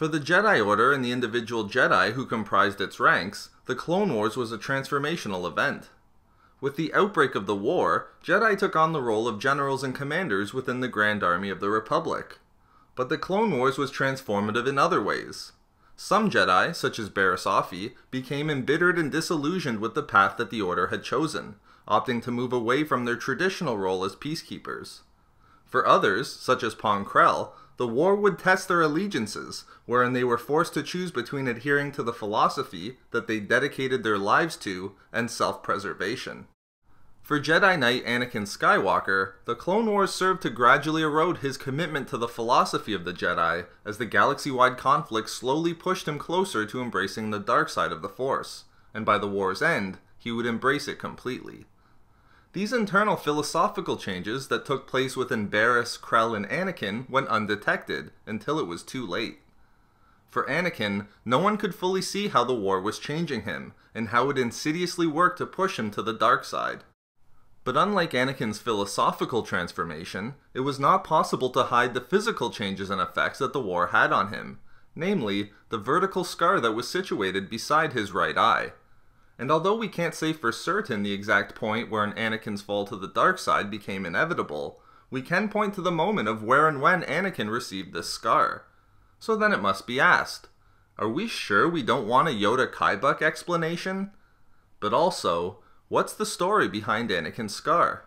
For the Jedi Order and the individual Jedi who comprised its ranks, the Clone Wars was a transformational event. With the outbreak of the war, Jedi took on the role of generals and commanders within the Grand Army of the Republic. But the Clone Wars was transformative in other ways. Some Jedi, such as Barriss Offee, became embittered and disillusioned with the path that the Order had chosen, opting to move away from their traditional role as peacekeepers. For others, such as Pong Krell, the war would test their allegiances, wherein they were forced to choose between adhering to the philosophy that they dedicated their lives to and self-preservation. For Jedi Knight Anakin Skywalker, the Clone Wars served to gradually erode his commitment to the philosophy of the Jedi, as the galaxy-wide conflict slowly pushed him closer to embracing the dark side of the Force, and by the war's end, he would embrace it completely. These internal philosophical changes that took place within Barriss, Krell, and Anakin went undetected until it was too late. For Anakin, no one could fully see how the war was changing him, and how it insidiously worked to push him to the dark side. But unlike Anakin's philosophical transformation, it was not possible to hide the physical changes and effects that the war had on him, namely, the vertical scar that was situated beside his right eye. And although we can't say for certain the exact point where Anakin's fall to the dark side became inevitable, we can point to the moment of where and when Anakin received this scar. So then it must be asked, are we sure we don't want a Yoda Kaibuck explanation? But also, what's the story behind Anakin's scar?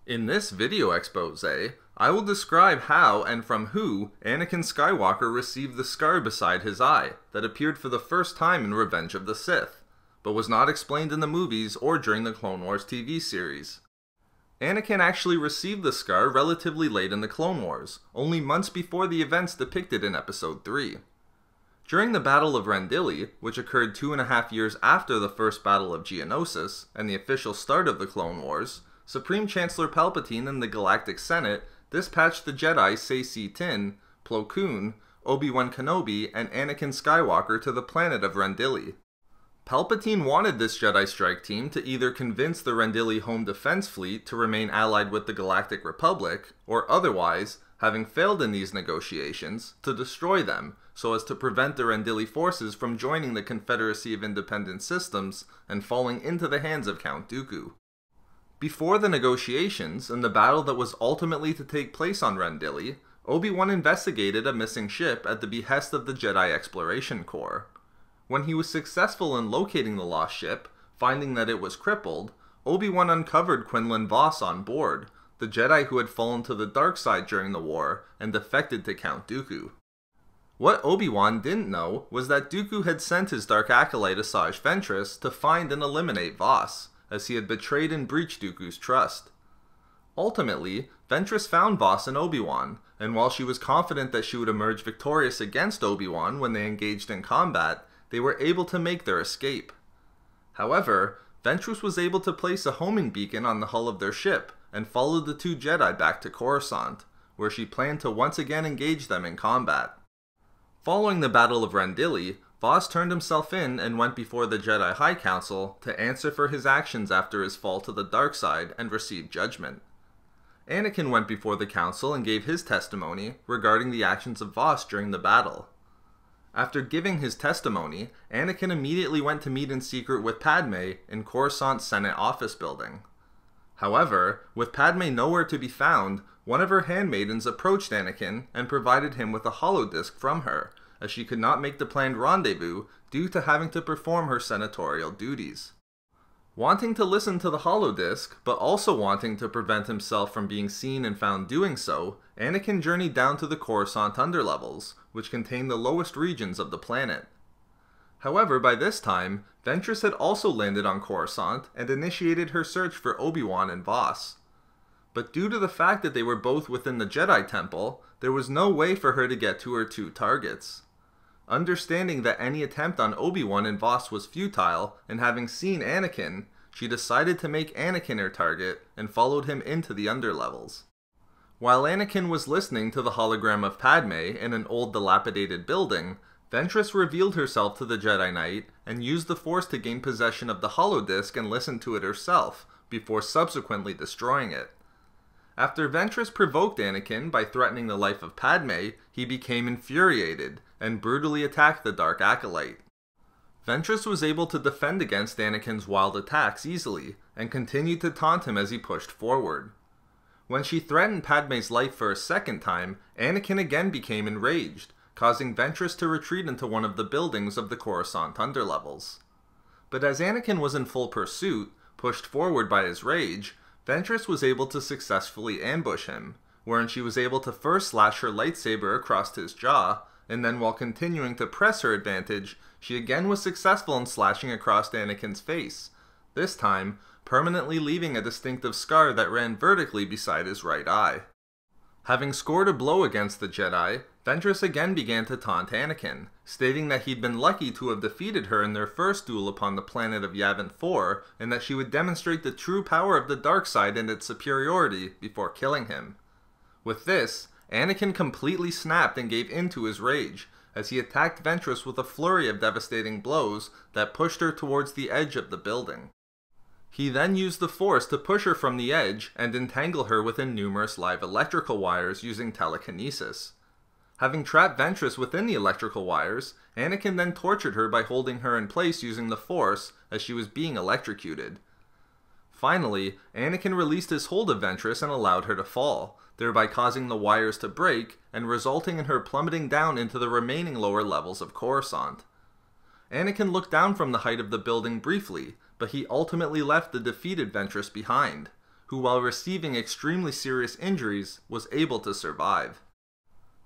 In this video expose, I will describe how and from who Anakin Skywalker received the scar beside his eye that appeared for the first time in Revenge of the Sith, but was not explained in the movies or during the Clone Wars TV series. Anakin actually received the scar relatively late in the Clone Wars, only months before the events depicted in Episode 3. During the Battle of Rendili, which occurred 2.5 years after the first Battle of Geonosis and the official start of the Clone Wars, Supreme Chancellor Palpatine and the Galactic Senate dispatched the Jedi Saesee Tiin, Plo Koon, Obi-Wan Kenobi, and Anakin Skywalker to the planet of Rendili. Palpatine wanted this Jedi strike team to either convince the Rendili Home Defense Fleet to remain allied with the Galactic Republic, or otherwise, having failed in these negotiations, to destroy them, so as to prevent the Rendili forces from joining the Confederacy of Independent Systems and falling into the hands of Count Dooku. Before the negotiations, and the battle that was ultimately to take place on Rendili, Obi-Wan investigated a missing ship at the behest of the Jedi Exploration Corps. When he was successful in locating the lost ship, finding that it was crippled, Obi-Wan uncovered Quinlan Vos on board, the Jedi who had fallen to the dark side during the war and defected to Count Dooku. What Obi-Wan didn't know was that Dooku had sent his dark acolyte Asajj Ventress to find and eliminate Vos, as he had betrayed and breached Dooku's trust. Ultimately, Ventress found Vos and Obi-Wan, and while she was confident that she would emerge victorious against Obi-Wan when they engaged in combat, they were able to make their escape. However, Ventress was able to place a homing beacon on the hull of their ship and followed the two Jedi back to Coruscant, where she planned to once again engage them in combat. Following the Battle of Rendili, Vos turned himself in and went before the Jedi High Council to answer for his actions after his fall to the dark side and receive judgment. Anakin went before the council and gave his testimony regarding the actions of Vos during the battle. After giving his testimony, Anakin immediately went to meet in secret with Padme in Coruscant's Senate office building. However, with Padme nowhere to be found, one of her handmaidens approached Anakin and provided him with a holodisc from her, as she could not make the planned rendezvous due to having to perform her senatorial duties. Wanting to listen to the holodisc, but also wanting to prevent himself from being seen and found doing so, Anakin journeyed down to the Coruscant underlevels, which contain the lowest regions of the planet. However, by this time, Ventress had also landed on Coruscant and initiated her search for Obi-Wan and Vos. But due to the fact that they were both within the Jedi Temple, there was no way for her to get to her two targets. Understanding that any attempt on Obi-Wan and Vos was futile, and having seen Anakin, she decided to make Anakin her target and followed him into the underlevels. While Anakin was listening to the hologram of Padme in an old dilapidated building, Ventress revealed herself to the Jedi Knight and used the Force to gain possession of the holodisc and listen to it herself, before subsequently destroying it. After Ventress provoked Anakin by threatening the life of Padme, he became infuriated and brutally attacked the Dark Acolyte. Ventress was able to defend against Anakin's wild attacks easily, and continued to taunt him as he pushed forward. When she threatened Padme's life for a second time, Anakin again became enraged, causing Ventress to retreat into one of the buildings of the Coruscant underlevels. But as Anakin was in full pursuit, pushed forward by his rage, Ventress was able to successfully ambush him, wherein she was able to first slash her lightsaber across his jaw, and then while continuing to press her advantage, she again was successful in slashing across Anakin's face, this time permanently leaving a distinctive scar that ran vertically beside his right eye. Having scored a blow against the Jedi, Ventress again began to taunt Anakin, stating that he'd been lucky to have defeated her in their first duel upon the planet of Yavin 4, and that she would demonstrate the true power of the dark side and its superiority before killing him. With this, Anakin completely snapped and gave in to his rage, as he attacked Ventress with a flurry of devastating blows that pushed her towards the edge of the building. He then used the Force to push her from the edge and entangle her within numerous live electrical wires using telekinesis. Having trapped Ventress within the electrical wires, Anakin then tortured her by holding her in place using the Force as she was being electrocuted. Finally, Anakin released his hold of Ventress and allowed her to fall, thereby causing the wires to break and resulting in her plummeting down into the remaining lower levels of Coruscant. Anakin looked down from the height of the building briefly, but he ultimately left the defeated Ventress behind, who while receiving extremely serious injuries, was able to survive.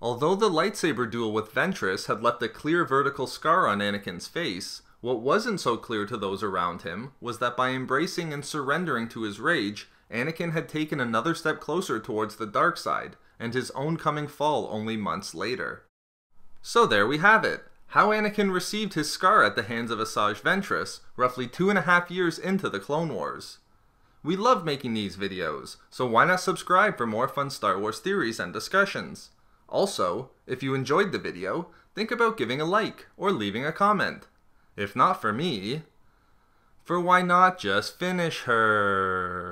Although the lightsaber duel with Ventress had left a clear vertical scar on Anakin's face, what wasn't so clear to those around him was that by embracing and surrendering to his rage, Anakin had taken another step closer towards the dark side, and his own coming fall only months later. So there we have it. How Anakin received his scar at the hands of Asajj Ventress, roughly 2.5 years into the Clone Wars. We love making these videos, so why not subscribe for more fun Star Wars theories and discussions? Also, if you enjoyed the video, think about giving a like or leaving a comment. If not for me, for why not just finish her?